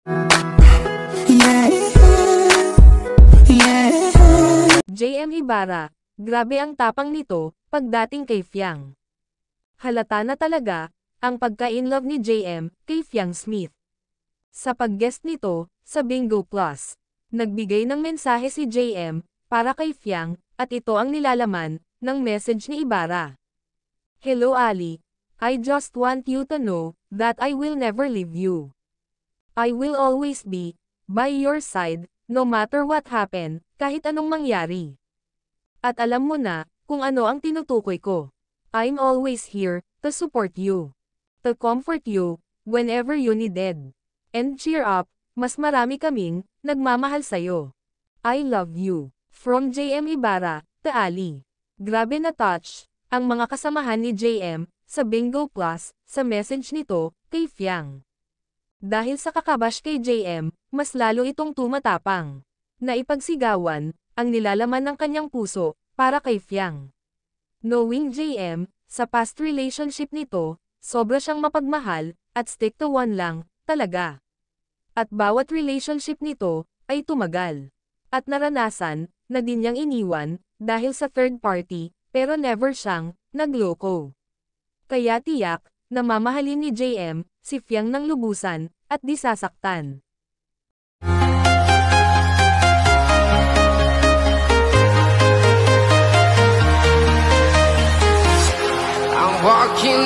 Yeah, yeah. JM Ibarra, grabe ang tapang nito, pagdating kay Fiang. Halata na talaga, ang pagka-inlove ni JM, kay Fiang Smith. Sa pag-guest nito, sa Bingo Plus, nagbigay ng mensahe si JM, para kay Fiang, at ito ang nilalaman, ng message ni Ibarra. Hello Ali, I just want you to know, that I will never leave you. I will always be, by your side, no matter what happen, kahit anong mangyari. At alam mo na, kung ano ang tinutukoy ko. I'm always here, to support you. To comfort you, whenever you needed. And cheer up, mas marami kaming, nagmamahal sa'yo. I love you. From JM Ibarra, to Ali. Grabe na touch, ang mga kasamahan ni JM, sa Bingo Plus, sa message nito, kay Fiang. Dahil sa kakabash kay JM, mas lalo itong tumatapang. Naipagsigawan, ang nilalaman ng kanyang puso, para kay Fiang. Knowing JM, sa past relationship nito, sobra siyang mapagmahal, at stick to one lang, talaga. At bawat relationship nito, ay tumagal. At naranasan, na din niyang iniwan, dahil sa third party, pero never siyang, nagloko. Kaya tiyak, na mamahalin ni JM, si Fiang ng lubusan, at di sasaktan. I'm walking